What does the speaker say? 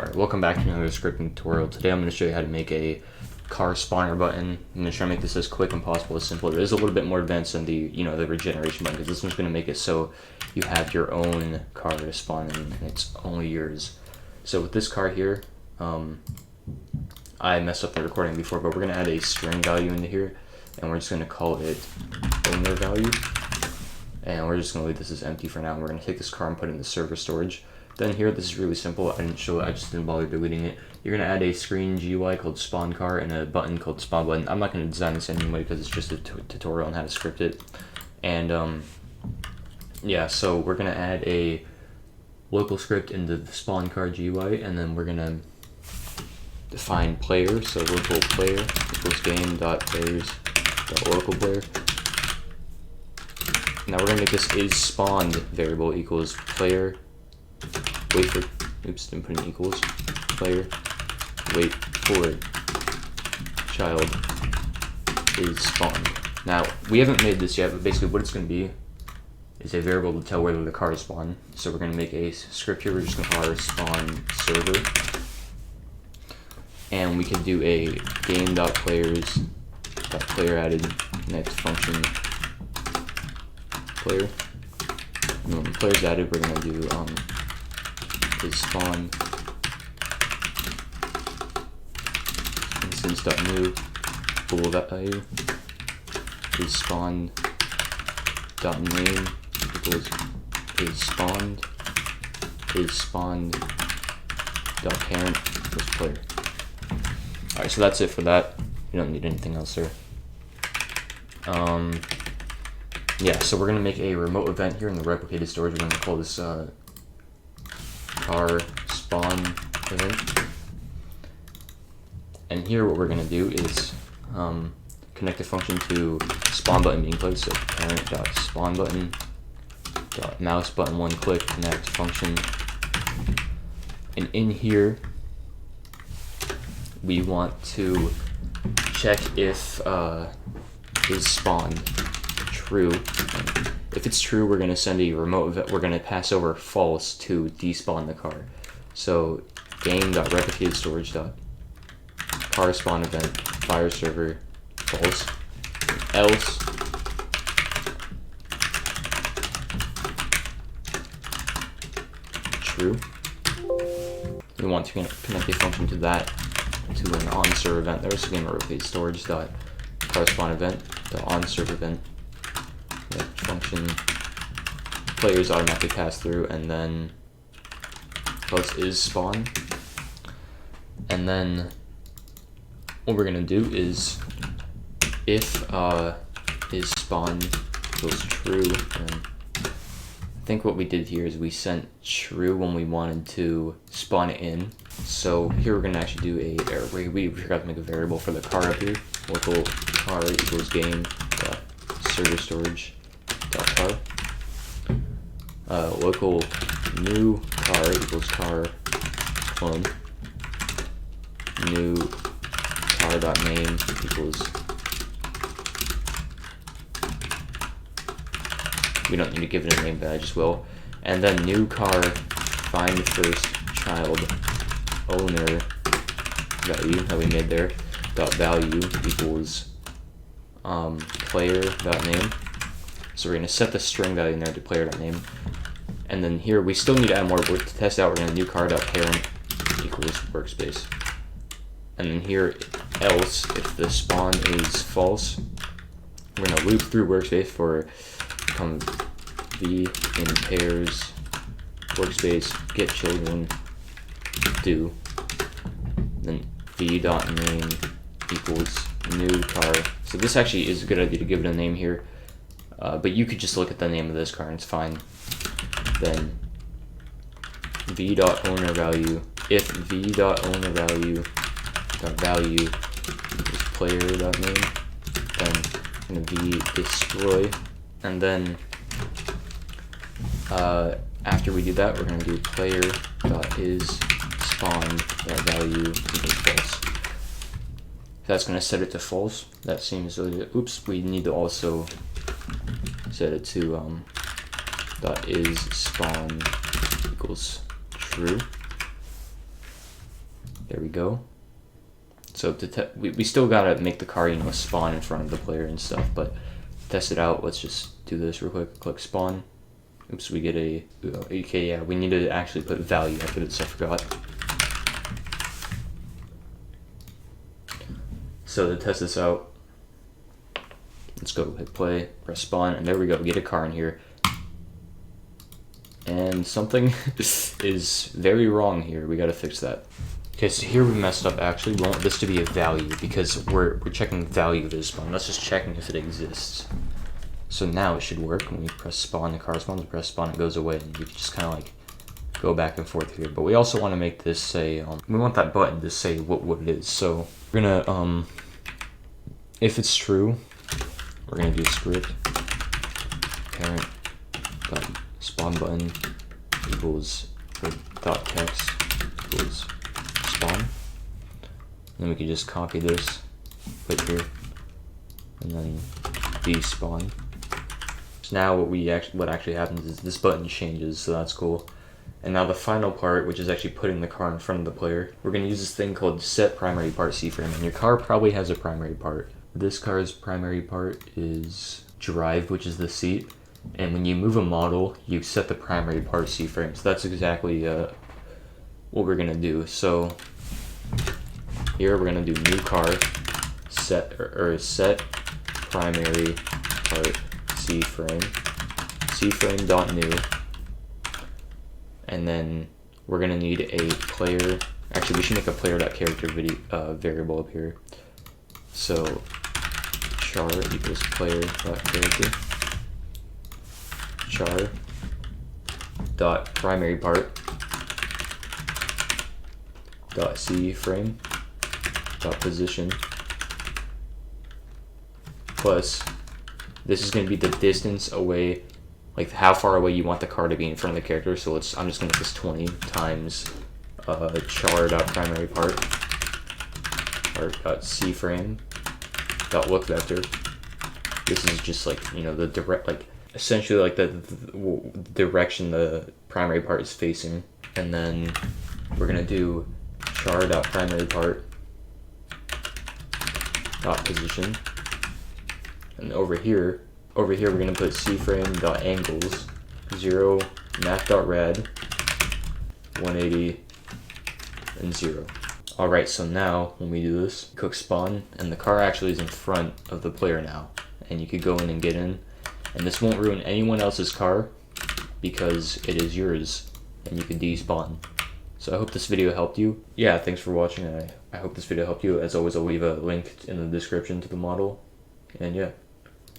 Alright, welcome back to another scripting tutorial. Today I'm going to show you how to make a car spawner button. I'm going to try to make this as quick and possible, as simple. It is a little bit more advanced than the, the regeneration button, because this one's going to make it so you have your own car to spawn in, and it's only yours. So with this car here, I messed up the recording before, but we're going to add a string value into here, and we're just going to call it owner value. And we're just going to leave this as empty for now, and we're going to take this car and put it in the server storage. Then here, this is really simple. I didn't show it, I just didn't bother deleting it. You're going to add a screen GUI called spawn car and a button called spawn button. I'm not going to design this anyway because it's just a tutorial on how to script it. And yeah, so we're going to add a local script into the spawn car GUI, and then we're going to define player. So local player equals game.players.local player. Now we're going to make this is spawned variable equals player. Wait for, oops, didn't put in equals, player, wait for child is spawned. Now, we haven't made this yet, but basically what it's going to be is a variable to tell whether the car is spawned. So we're going to make a script here, we're just going to call our spawn server. And we can do a game.players.player added next function player. And when the player's added, we're going to do is spawn instance.new bool value is spawn dot name equals is spawned dot parent equals player. Alright, so that's it for that. You don't need anything else there. Yeah, so we're gonna make a remote event here in the replicated storage. We're gonna call this car spawn event, and here what we're going to do is connect a function to spawn button being clicked, so parent.spawn button mouse button one click connect function, and in here we want to check if is spawned true. If it's true, we're going to send a remote event. We're going to pass over false to despawn the car. So game.replicated storage.car spawn event fire server false. Else true. We want to connect a function to that to an on server event there. So game.replicated storage.car spawn event the on server event. That function players automatically pass through, and then plus is spawn, and then what we're gonna do is if is spawn equals true, and I think what we did here is we sent true when we wanted to spawn it in. So here we're gonna actually do a we forgot to make a variable for the car up here. Local car equals game server storage car. Local new car equals car clone. New car dot name equals, we don't need to give it a name, but I just will. And then new car find first child owner value that we made there dot value equals player dot name. So we're going to set the string value in there to player.name. And then here, we still need to add more work to test out. We're going to new car.parent equals workspace. And then here, else, if the spawn is false, we're going to loop through workspace for v in pairs workspace get children do. Then v.name equals new car. So this actually is a good idea to give it a name here. But you could just look at the name of this car and it's fine. Then v.owner value, if v.owner value value is player.name, then I'm gonna v destroy, and then after we do that, we're gonna do player.is spawn value equals false. That's gonna set it to false. That seems really, oops, we need to also set it to dot is spawn equals true. There we go. So we still gotta make the car, spawn in front of the player and stuff, but to test it out, let's just do this real quick. Click spawn. Oops, we get a, okay, yeah, we need to actually put value after this, I forgot. So to test this out, let's go hit play, press spawn, and there we go, get a car in here. And something is very wrong here, we gotta fix that. Okay, so here we messed up actually. We want this to be a value because we're checking value of this spawn. That's just checking if it exists. So now it should work. When we press spawn, the car spawns, press spawn, it goes away, and you can just kind of like go back and forth here. But we also want to make this say, we want that button to say what it is. So we're gonna, if it's true, we're gonna do script parent spawn button equals dot text equals spawn. And then we can just copy this, put here, and then despawn. So now what actually happens is this button changes, so that's cool. And now the final part, which is actually putting the car in front of the player, we're going to use this thing called set primary part C-frame. And your car probably has a primary part. This car's primary part is drive, which is the seat. And when you move a model, you set the primary part C-frame. So that's exactly what we're going to do. So here we're going to do new car set set primary part C-frame dot new, and then we're gonna need a player. Actually, we should make a player.character variable up here. So char equals player.character char dot primary part dot C-frame dot position plus this is going to be the distance away, like how far away you want the car to be in front of the character. So I'm just going to make this 20 times char.primary part C-frame dot look vector. This is just like, the direct, like essentially like the direction the primary part is facing. And then we're going to do char.primary part dot position. And over here we're gonna put C-frame.angles 0 math.rad 180 and 0. Alright, so now when we do this, click spawn, and the car actually is in front of the player now. And you could go in and get in, and this won't ruin anyone else's car because it is yours, and you can despawn. So I hope this video helped you. Yeah, thanks for watching. I hope this video helped you. As always, I'll leave a link in the description to the model. And yeah.